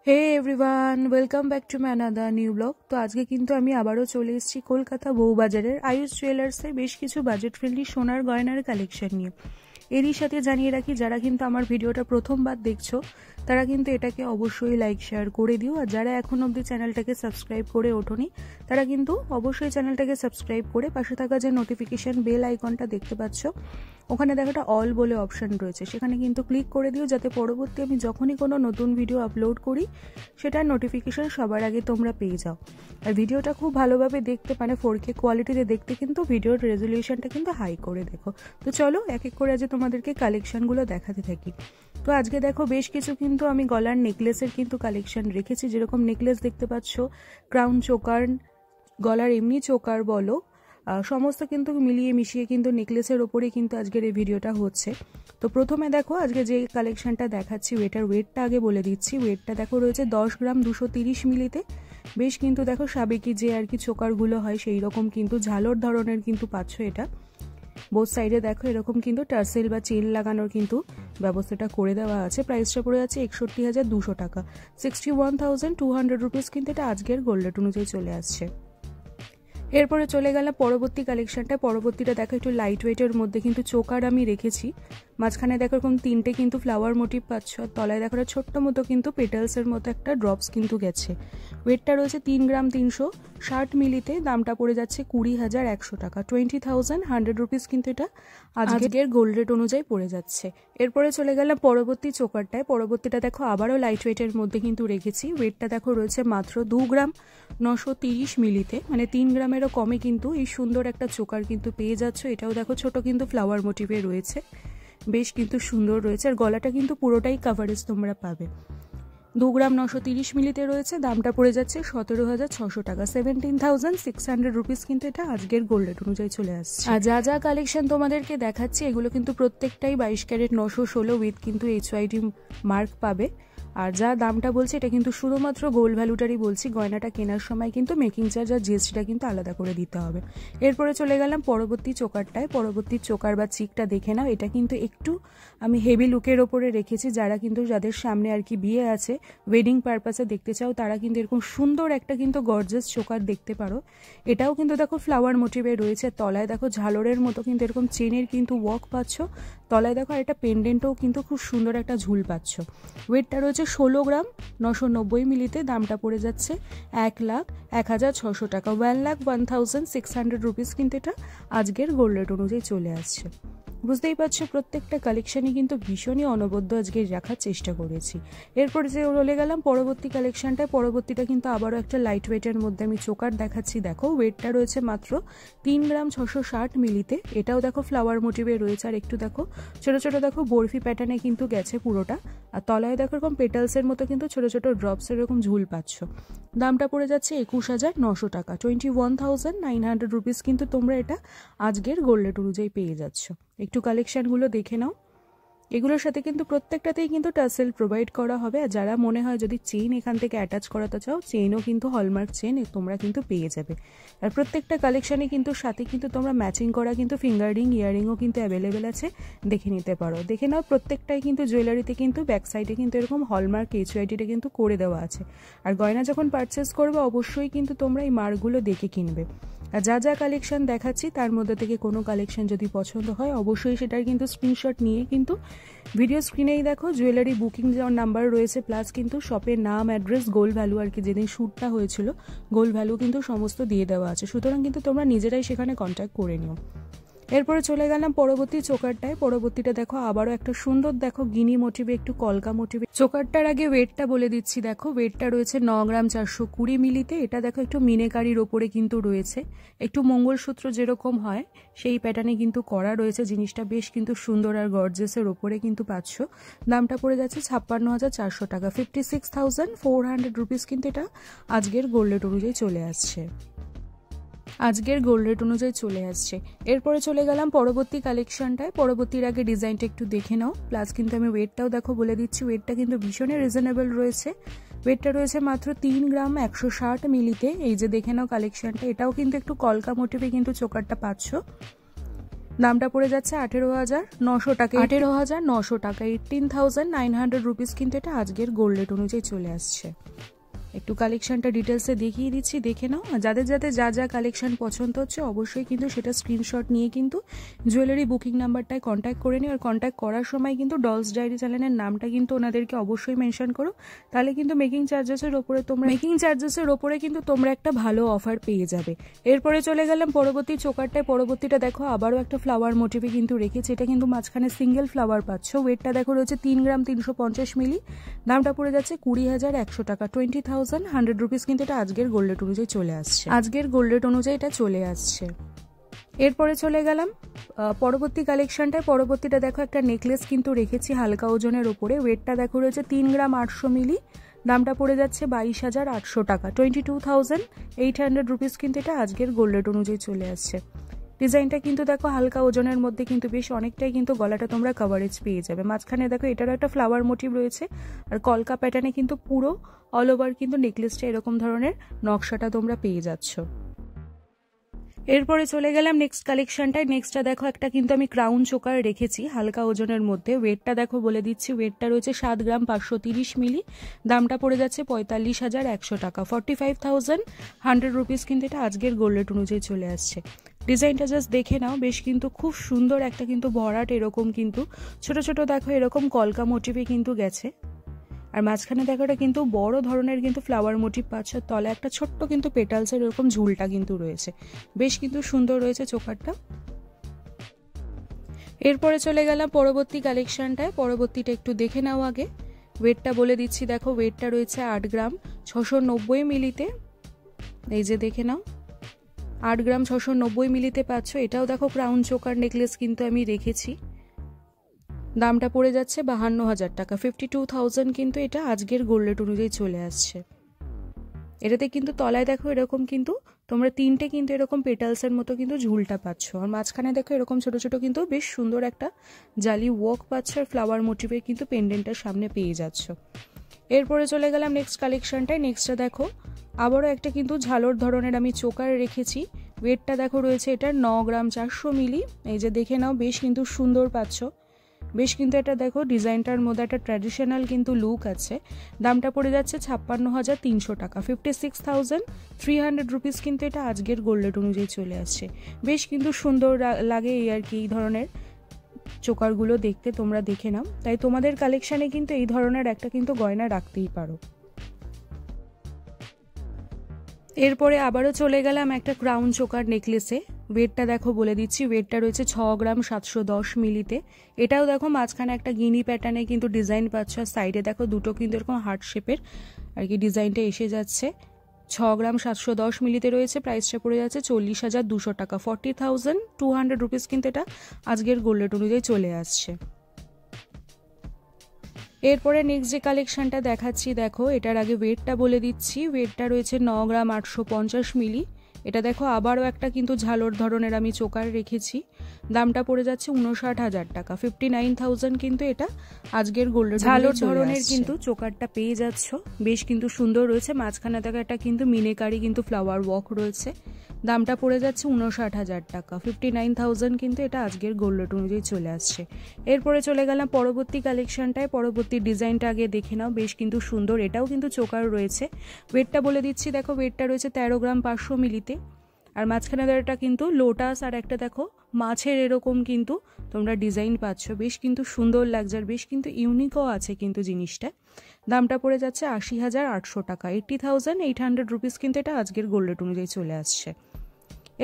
Hey everyone, welcome back to my another new vlog. তো আজকে কিন্তু আমি আবারও চলে এসেছি কলকাতা বউবাজারের আয়ুষ জুয়েলার্সে বেশ কিছু বাজেট ফ্রেন্ডলি সোনার গয়নার কালেকশন নিয়ে। এরই সাথে জানিয়ে রাখি, যারা কিন্তু আমার ভিডিওটা প্রথমবার দেখছো তারা কিন্তু এটাকে অবশ্যই লাইক শেয়ার করে দিও, আর যারা এখন অবধি চ্যানেলটাকে সাবস্ক্রাইব করে ওঠোনি তারা কিন্তু অবশ্যই চ্যানেলটাকে সাবস্ক্রাইব করে পাশে থাকা যে নোটিফিকেশন বেল আইকনটা দেখতে পাচ্ছ, ওখানে দেখাটা অল বলে অপশান রয়েছে, সেখানে কিন্তু ক্লিক করে দিও, যাতে পরবর্তী আমি যখনই কোনো নতুন ভিডিও আপলোড করি সেটার নোটিফিকেশন সবার আগে তোমরা পেয়ে যাও। আর ভিডিওটা খুব ভালোভাবে দেখতে, মানে 4K কোয়ালিটিতে দেখতে কিন্তু ভিডিওর রেজলিউশনটা কিন্তু হাই করে দেখো। তো চলো এক এক করে আজ তোমাদেরকে কালেকশনগুলো দেখাতে থাকি। তো আজকে দেখো বেশ কিছু কিন্তু আমি গলার নেকলেসের কিন্তু কালেকশন রেখেছি। যেরকম নেকলেস দেখতে পাচ্ছ, ক্রাউন চোকার, গলার এমনি চোকার বলো, সমস্ত কিন্তু মিলিয়ে মিশিয়ে কিন্তু নেকলেসের ওপরে কিন্তু আজকের এই ভিডিওটা হচ্ছে। তো প্রথমে দেখো আজকে যে কালেকশনটা দেখাচ্ছি ওয়েটার ওয়েটটা আগে বলে দিচ্ছি। ওয়েটটা দেখো রয়েছে 10 গ্রাম 230 মিলিতে। বেশ কিন্তু দেখো সাবেকি যে আর কি চোকারগুলো হয় সেই রকম কিন্তু ঝালর ধরনের কিন্তু পাচ্ছ এটা। বোথ সাইডে দেখো এরকম কিন্তু টার্সেল বা চেন লাগানোর কিন্তু ব্যবস্থাটা করে দেওয়া আছে। প্রাইসটা পড়ে যাচ্ছে 61,200 টাকা, 61,200 রুপিস কিন্তু এটা আজকের গোল্ড রেট অনুযায়ী চলে আসছে। এরপরে চলে গেলাম পরবর্তী কালেকশনটা। পরবর্তীটা দেখো একটু লাইট ওয়েটের মধ্যে কিন্তু চোকার আমি রেখেছি। মাঝখানে দেখো এরকম তিনটে কিন্তু ফ্লাওয়ার মোটিভ পাচ্ছ, আর তলায় দেখো ছোট্ট মতো কিন্তু পেটালসের মতো একটা ড্রপস কিন্তু গেছে। ওয়েটটা রয়েছে 3 গ্রাম 360 মিলিতে। দামটা পড়ে যাচ্ছে 20,100 টাকা, 20,100 রুপিস কিন্তু এটা আজকের গোল্ড রেট অনুযায়ী পড়ে যাচ্ছে। এরপরে চলে গেলাম পরবর্তী চোকারটায়। পরবর্তীটা দেখো আবারও লাইট ওয়েটের মধ্যে কিন্তু রেখেছি। ওয়েটটা দেখো রয়েছে মাত্র 2 গ্রাম 930 মিলিতে, মানে 3 গ্রামেরও কমে কিন্তু এই সুন্দর একটা চোকার কিন্তু পেয়ে যাচ্ছ। এটাও দেখো ছোট কিন্তু ফ্লাওয়ার মোটিভে রয়েছে, বেশ কিন্তু সুন্দর রয়েছে। আর গলাটা কিন্তু পুরোটাই কাভারেজ তোমরা পাবে। 2 গ্রাম 930 মিলিতে রয়েছে। দামটা পড়ে যাচ্ছে 17,600 টাকা, 17,600 রুপিস কিন্তু এটা আজকের গোল্ড রেট অনুযায়ী চলে আসছে। আর যা যা কালেকশন তোমাদেরকে দেখাচ্ছি এগুলো কিন্তু প্রত্যেকটাই 22 ক্যারেট 916 উইথ কিন্তু HYD মার্ক পাবে। আর যা দামটা বলছি এটা কিন্তু শুধুমাত্র গোল্ড ভ্যালুটারই বলছি, গয়নাটা কেনার সময় কিন্তু মেকিং চার্জ আর জিএসটিটা কিন্তু আলাদা করে দিতে হবে। এরপরে চলে গেলাম পরবর্তী চোকারটায়। পরবর্তী চোকার বা চিকটা দেখে নাও। এটা কিন্তু একটু আমি হেভি লুকের ওপরে রেখেছি। যারা কিন্তু যাদের সামনে আর কি বিয়ে আছে, ওয়েডিং পারপাসে দেখতে চাও, তারা কিন্তু এরকম সুন্দর একটা কিন্তু গর্জাস চোকার দেখতে পারো। এটাও কিন্তু দেখো ফ্লাওয়ার মোটিভে রয়েছে। তলায় দেখো ঝালরের মতো কিন্তু এরকম চেনের কিন্তু ওয়ার্ক পাচ্ছ। তলায় দেখো আর একটা পেন্ডেন্টও কিন্তু খুব সুন্দর একটা ঝুল পাচ্ছ। ওয়েটটা রয়েছে 16 গ্রাম 990 মিলিতে। দামটা পড়ে যাচ্ছে 1,01,600 টাকা, 1,01,600 রুপিস কিন্তু এটা আজকের গোল্ড রেট অনুযায়ী চলে আসছে। বুঝতেই পারছো প্রত্যেকটা কালেকশনই কিন্তু ভীষণই অনবদ্য আজকে রাখার চেষ্টা করেছি। এরপর যে চলে গেলাম পরবর্তী কালেকশনটায়। পরবর্তীটা কিন্তু আবারও একটা লাইট ওয়েটের মধ্যে আমি চোকার দেখাচ্ছি। দেখো ওয়েটটা রয়েছে মাত্র 3 গ্রাম 660 মিলিতে। এটাও দেখো ফ্লাওয়ার মোটিভে রয়েছে। আর একটু দেখো ছোট ছোট দেখো বরফি প্যাটার্নে কিন্তু গেছে পুরোটা। আর তলায় দেখো এরকম পেটালসের মতো কিন্তু ছোট ছোট ড্রপসের এরকম ঝুল পাচ্ছ। দামটা পড়ে যাচ্ছে 21,900 টাকা, 21,900 রুপিস কিন্তু তোমরা এটা আজকের গোল্ড রেট অনুযায়ী পেয়ে যাচ্ছ। একটু কালেকশনগুলো দেখে নাও। এগুলোর সাথে কিন্তু প্রত্যেকটাতেই কিন্তু টাসেল প্রোভাইড করা হবে। আর যারা মনে হয় যদি চেইন এখান থেকে অ্যাটাচ করাতে চাও, চেইনও কিন্তু হলমার্ক চেইন তোমরা কিন্তু পেয়ে যাবে। আর প্রত্যেকটা কালেকশনে কিন্তু সাথে কিন্তু তোমরা ম্যাচিং করা কিন্তু ফিঙ্গার রিং ইয়াররিংও কিন্তু অ্যাভেলেবেল আছে, দেখে নিতে পারো। দেখে নাও প্রত্যেকটাই কিন্তু জুয়েলারিতে কিন্তু ব্যাক সাইডে কিন্তু এরকম হলমার্ক HYDটা কিন্তু করে দেওয়া আছে। আর গয়না যখন পারচেস করবে অবশ্যই কিন্তু তোমরা এই মার্কগুলো দেখে কিনবে। আর যা যা কালেকশন দেখাচ্ছি তার মধ্যে থেকে কোনো কালেকশন যদি পছন্দ হয় অবশ্যই সেটার কিন্তু স্ক্রিনশট নিয়ে কিন্তু ভিডিও স্ক্রিনেই দেখো জুয়েলারি বুকিং যাওয়ার নাম্বার রয়েছে, প্লাস কিন্তু শপের নাম, অ্যাড্রেস, গোল্ড ভ্যালু, আর কি যেদিন শ্যুটটা হয়েছিল গোল্ড ভ্যালু কিন্তু সমস্ত দিয়ে দেওয়া আছে। সুতরাং কিন্তু তোমরা নিজেরাই সেখানে কন্ট্যাক্ট করে নিও। এরপরে চলে গেলাম পরবর্তী চোকারটায়। পরবর্তীটা দেখো আবারও একটা সুন্দর দেখো গিনি মোটিভে, একটু কলকা মোটিভে। চোকারটার আগে ওয়েটটা বলে দিচ্ছি। দেখো ওয়েটটা রয়েছে 9 গ্রাম 420 মিলিতে। এটা দেখো একটু মিনেকারির ওপরে কিন্তু রয়েছে, একটু মঙ্গলসূত্র যেরকম হয় সেই প্যাটার্নে কিন্তু করা রয়েছে। জিনিসটা বেশ কিন্তু সুন্দর আর গর্জেসের ওপরে কিন্তু পাচ্ছ। দামটা পড়ে যাচ্ছে 56,400 টাকা, 56,400 রুপিস কিন্তু এটা আজকের গোল্ড রেট অনুযায়ী চলে আসছে। এরপরে চলে গেলাম পরবর্তী কালেকশনটায়। পরবর্তীর আগে ডিজাইনটা একটু দেখে নাও, প্লাস কিন্তু আমি ওয়েটটাও দেখো বলে দিচ্ছি। ওয়েটটা কিন্তু ভীষণই রিজনেবল রয়েছে। ওয়েটটা রয়েছে মাত্র 3 গ্রাম 160 মিলিতে। এই যে দেখে নাও কালেকশনটা, এটাও কিন্তু একটু কলকা মোটিভে কিন্তু চোকারটা পাচ্ছ। দামটা পড়ে যাচ্ছে 18,900 টাকা। 18,900 টাকা, 18,900 রুপিস কিন্তু এটা আজকের গোল্ড রেট অনুযায়ী চলে আসছে। একটু কালেকশনটা ডিটেলসে দেখিয়ে দিচ্ছি, দেখে নাও। যাদের যাদের যা যা কালেকশন পছন্দ হচ্ছে অবশ্যই কিন্তু সেটা স্ক্রিনশট নিয়ে কিন্তু জুয়েলারি বুকিং নাম্বারটায় কন্ট্যাক্ট করে নিও। আর কন্ট্যাক্ট করার সময় কিন্তু ডলস ডায়েরি চ্যানেলের নামটা কিন্তু ওনাদেরকে অবশ্যই মেনশন করো, তাহলে কিন্তু মেকিং চার্জেসের ওপরে কিন্তু তোমরা একটা ভালো অফার পেয়ে যাবে। এরপরে চলে গেলাম পরবর্তী চোকারটায়। পরবর্তীটা দেখো আবারও একটা ফ্লাওয়ার মোটিভে কিন্তু রেখেছে। এটা কিন্তু মাঝখানে সিঙ্গেল ফ্লাওয়ার পাচ্ছ। ওয়েটটা দেখো রয়েছে 3 গ্রাম 350 মিলি। দামটা পড়ে যাচ্ছে 20,100 টাকা, 20,100 রুপিস কিন্তু এটা আজকের গোল্ড রেট অনুযায়ী চলে আসছে। এরপরে চলে গেলাম পরবর্তী কালেকশনটায়। পরবর্তীটা দেখো একটা নেকলেস কিন্তু রেখেছি হালকা ওজনের ওপরে। ওয়েটটা দেখো রয়েছে 3 গ্রাম 800 মিলি। দামটা পড়ে যাচ্ছে 22,800 টাকা, 22,800 রুপিস কিন্তু এটা আজকের গোল্ড রেট অনুযায়ী চলে আসছে। ডিজাইনটা কিন্তু দেখো হালকা ওজনের মধ্যে কিন্তু বেশ অনেকটাই কিন্তু গলাটা তোমরা কভারেজ পেয়ে যাবে। মাঝখানে দেখো এটারও একটা ফ্লাওয়ার মোটিভ রয়েছে, আর কলকা প্যাটার্নে কিন্তু পুরো অল ওভার কিন্তু নেকলেসটা এরকম ধরনের নকশাটা তোমরা পেয়ে যাচ্ছ। এরপরে চলে গেলাম নেক্সট কালেকশনটায়। নেক্সটটা দেখো একটা কিন্তু আমি ক্রাউন চোকার রেখেছি হালকা ওজনের মধ্যে। ওয়েটটা দেখো বলে দিচ্ছি, ওয়েটটা রয়েছে 7 গ্রাম 530 মিলি। দামটা পড়ে যাচ্ছে 45,100 টাকা, 45,100 রুপিস কিন্তু এটা আজকের গোল্ড রেট অনুযায়ী চলে আসছে। ডিজাইনটা জাস্ট দেখে নাও, বেশ কিন্তু খুব সুন্দর একটা কিন্তু ভরাট এরকম কিন্তু ছোট ছোট দেখো এরকম কলকা মোটিভে কিন্তু গেছে। আর মাঝখানে দেখো এটা কিন্তু বড় ধরনের কিন্তু ফ্লাওয়ার মোটিভ পাচ্ছ। তলে একটা ছোট্ট কিন্তু পেটালসের এরকম ঝুলটা কিন্তু রয়েছে, বেশ কিন্তু সুন্দর রয়েছে চোকারটা। এরপরে চলে গেলাম পরবর্তী কালেকশনটায়। পরবর্তীটা একটু দেখে নাও আগে। ওয়েটটা বলে দিচ্ছি, দেখো ওয়েটটা রয়েছে 8 গ্রাম 690 মিলিতে। এই যে দেখে নাও 8 গ্রাম 690 মিলিতে পাচ্ছ। এটাও দেখো ক্রাউন চোকার নেকলেস কিন্তু আমি রেখেছি। দামটা পড়ে যাচ্ছে 52,000 টাকা, 52,000 কিন্তু এটা আজকের গোল্ড রেট অনুযায়ী চলে আসছে। এটাতে কিন্তু তলায় দেখো এরকম কিন্তু তোমরা 3টে কিন্তু এরকম পেটালসের মতো কিন্তু ঝুলটা পাচ্ছ। আর মাঝখানে দেখো এরকম ছোট ছোট কিন্তু বেশ সুন্দর একটা জালি ওয়ার্ক পাচ্ছ, আর ফ্লাওয়ার মোটিভের কিন্তু পেন্ডেন্টটার সামনে পেয়ে যাচ্ছ। এরপরে চলে গেলাম নেক্সট কালেকশনটায়। নেক্সটটা দেখো আবারও একটা কিন্তু ঝালর ধরনের আমি চোকার রেখেছি। ওয়েটটা দেখো রয়েছে এটার 9 গ্রাম 400 মিলি। এই যে দেখে নাও, বেশ কিন্তু সুন্দর পাচ্ছ। বেশ কিন্তু এটা দেখো ডিজাইনটার মধ্যে একটা ট্র্যাডিশনাল কিন্তু লুক আছে। দামটা পড়ে যাচ্ছে 56,300 টাকা, 56,300 রুপিস কিন্তু এটা আজকের গোল্ড রেট অনুযায়ী চলে আসছে। বেশ কিন্তু সুন্দর লাগে এই আর কি এই ধরনের চোকারগুলো দেখতে, তোমরা দেখে নাও। তাই তোমাদের কালেকশানে কিন্তু এই ধরনের একটা কিন্তু গয়না রাখতেই পারো। এরপরে আবারও চলে গেলাম একটা ক্রাউন চোকার নেকলেসে। ওয়েটটা দেখো বলে দিচ্ছি, ওয়েটটা রয়েছে 6 গ্রাম 710 মিলিতে। এটাও দেখো মাঝখানে একটা গিনি প্যাটার্নে কিন্তু ডিজাইন পাচ্ছ, আর সাইডে দেখো দুটো কিন্তু এরকম হার্ট শেপের আর কি ডিজাইনটা এসে যাচ্ছে। 6 গ্রাম 710 মিলিতে রয়েছে। প্রাইসটা পড়ে যাচ্ছে 40,200 টাকা, 40,200 রুপিস কিন্তু এটা আজকের গোল্ড রেট অনুযায়ী চলে আসছে। এরপরে নেক্সট যে কালেকশনটা দেখাচ্ছি দেখো, এটার আগে ওয়েটটা বলে দিচ্ছি। ওয়েটটা রয়েছে 9 গ্রাম 850 মিলি। এটা দেখো আবারও একটা কিন্তু ঝালর ধরনের আমি চোকার রেখেছি। দামটা পড়ে যাচ্ছে 59,000 টাকা, 59,000 কিন্তু এটা আজকের গোল্ড রেট। ঝালর ধরনের কিন্তু চোকারটা পেয়ে যাচ্ছ, বেশ কিন্তু সুন্দর রয়েছে। মাঝখানে দেখো একটা কিন্তু মিনেকারি কিন্তু ফ্লাওয়ার ওয়ার্ক রয়েছে। দামটা পড়ে যাচ্ছে 59,000 টাকা, 59,000 কিন্তু এটা আজকের গোল্ড রেট অনুযায়ী চলে আসছে। এরপরে চলে গেলাম পরবর্তী কালেকশনটায়। পরবর্তী ডিজাইনটা আগে দেখে নাও, বেশ কিন্তু সুন্দর। এটাও কিন্তু চোকার রয়েছে। ওয়েটটা বলে দিচ্ছি, দেখো ওয়েটটা রয়েছে 13 গ্রাম 500 মিলিতে। আর মাঝখানে একটা কিন্তু লোটাস আর একটা দেখো মাছের এরকম কিন্তু তোমরা ডিজাইন পাচ্ছ, বেশ কিন্তু সুন্দর লাগছে, আর বেশ কিন্তু ইউনিকও আছে কিন্তু জিনিসটা। দামটা পড়ে যাচ্ছে 80,800 টাকা, 80,800 রুপিস কিন্তু এটা আজকের গোল্ড রেট অনুযায়ী চলে আসছে।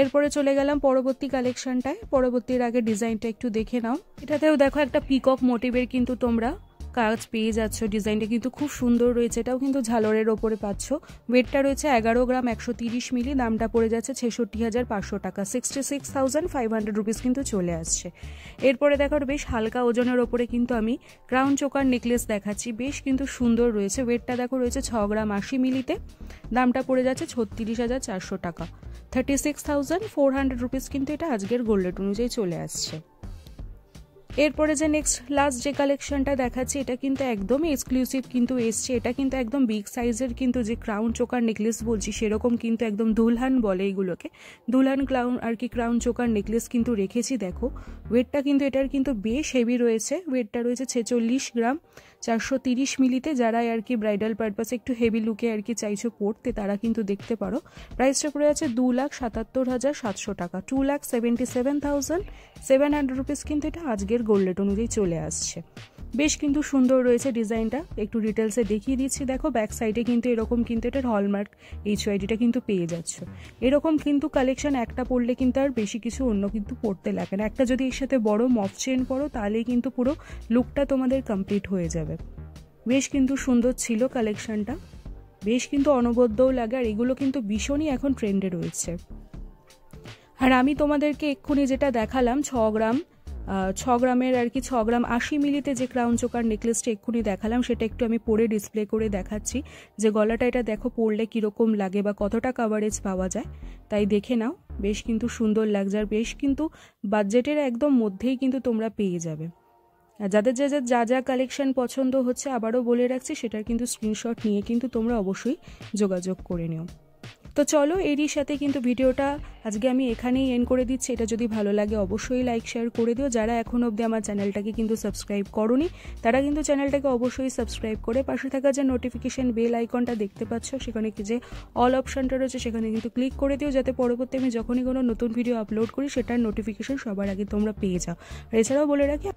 এরপরে চলে গেলাম পরবর্তী কালেকশনটায়। পরবর্তীর আগে ডিজাইনটা একটু দেখে নাও। এটাতেও দেখো একটা পিকক মোটিভের কিন্তু তোমরা কাজ পেয়ে যাচ্ছ। ডিজাইনটা কিন্তু খুব সুন্দর রয়েছে। এটাও কিন্তু ঝালরের ওপরে পাচ্ছ। ওয়েটটা রয়েছে 11 গ্রাম 130 মিলি। দামটা পড়ে যাচ্ছে 66,500 টাকা, 66,500 রুপিস কিন্তু চলে আসছে। এরপরে দেখো বেশ হালকা ওজনের ওপরে কিন্তু আমি ক্রাউন চোকার নেকলেস দেখাচ্ছি, বেশ কিন্তু সুন্দর রয়েছে। ওয়েটটা দেখো রয়েছে 6 গ্রাম 80 মিলিতে। দামটা পড়ে যাচ্ছে 36,400 টাকা, 36,400 রুপিস কিন্তু এটা আজকের গোল্ড রেট অনুযায়ী চলে আসছে। এরপরে যে নেক্সট লাস্ট যে কালেকশনটা দেখাচ্ছি এটা কিন্তু একদমই এক্সক্লুসিভ কিন্তু এসছে। এটা কিন্তু একদম বিগ সাইজের কিন্তু যে ক্রাউন চোকার নেকলেস বলছি সেরকম কিন্তু একদম দুলহান বলে এইগুলোকে, দুলহান ক্রাউন আর কি ক্রাউন চোকার নেকলেস কিন্তু রেখেছি। দেখো ওয়েটটা কিন্তু এটার কিন্তু বেশ হেভি রয়েছে, ওয়েটটা রয়েছে 46 গ্রাম 430 মিলিতে। যারা আর কি ব্রাইডাল পারপাসে একটু হেভি লুকে আর কি চাইছো পড়তে তারা কিন্তু দেখতে পারো। প্রাইসটা পড়ে আছে 2,77,700 টাকা, 2,77,700 রুপিস কিন্তু এটা আজকের গোল্ড রেট অনুযায়ী চলে আসছে। বেশ কিন্তু সুন্দর রয়েছে ডিজাইনটা, একটু ডিটেলসে দেখিয়ে দিচ্ছি। দেখো ব্যাক সাইডে কিন্তু এরকম কিন্তু এটার হলমার্ক HYDটা কিন্তু পেয়ে যাচ্ছ। এরকম কিন্তু কালেকশন একটা পরলে কিন্তু আর বেশি কিছু অন্য কিন্তু পরতে লাগে না। একটা যদি এর সাথে বড় মফ চেন পরো তাহলেই কিন্তু পুরো লুকটা তোমাদের কমপ্লিট হয়ে যাবে। বেশ কিন্তু সুন্দর ছিল কালেকশনটা, বেশ কিন্তু অনবদ্যও লাগে, আর এগুলো কিন্তু ভীষণই এখন ট্রেন্ডে রয়েছে। আর আমি তোমাদেরকে এক্ষুনি যেটা দেখালাম 6 গ্রামের আর কি 6 গ্রাম 80 মিলিতে যে ক্রাউন চোকার নেকলেসটা এক্ষুনি দেখালাম সেটা একটু আমি পরে ডিসপ্লে করে দেখাচ্ছি যে গলাটা এটা দেখো পরলে কীরকম লাগে বা কতটা কাভারেজ পাওয়া যায়, তাই দেখে নাও। বেশ কিন্তু সুন্দর লাগছে আর বেশ কিন্তু বাজেটের একদম মধ্যেই কিন্তু তোমরা পেয়ে যাবে। আর যাদের যা যা কালেকশন পছন্দ হচ্ছে আবারও বলে রাখছি সেটার কিন্তু স্ক্রিনশট নিয়ে কিন্তু তোমরা অবশ্যই যোগাযোগ করে নিও। তো চলো এরই সাথে কিন্তু ভিডিওটা আজকে আমি এখানেই এন্ড করে দিচ্ছি। এটা যদি ভালো লাগে অবশ্যই লাইক শেয়ার করে দিও। যারা এখন অবধি আমার চ্যানেলটাকে কিন্তু সাবস্ক্রাইব করোনি তারা কিন্তু চ্যানেলটাকে অবশ্যই সাবস্ক্রাইব করে পাশে থাকা যে নোটিফিকেশন বেল আইকনটা দেখতে পাচ্ছ সেখানে কি যে অল অপশনটা রয়েছে সেখানে কিন্তু ক্লিক করে দিও, যাতে পরবর্তী আমি যখনই কোনো নতুন ভিডিও আপলোড করি সেটার নোটিফিকেশন সবার আগে তোমরা পেয়ে যাও। আর এছাড়াও বলে রাখি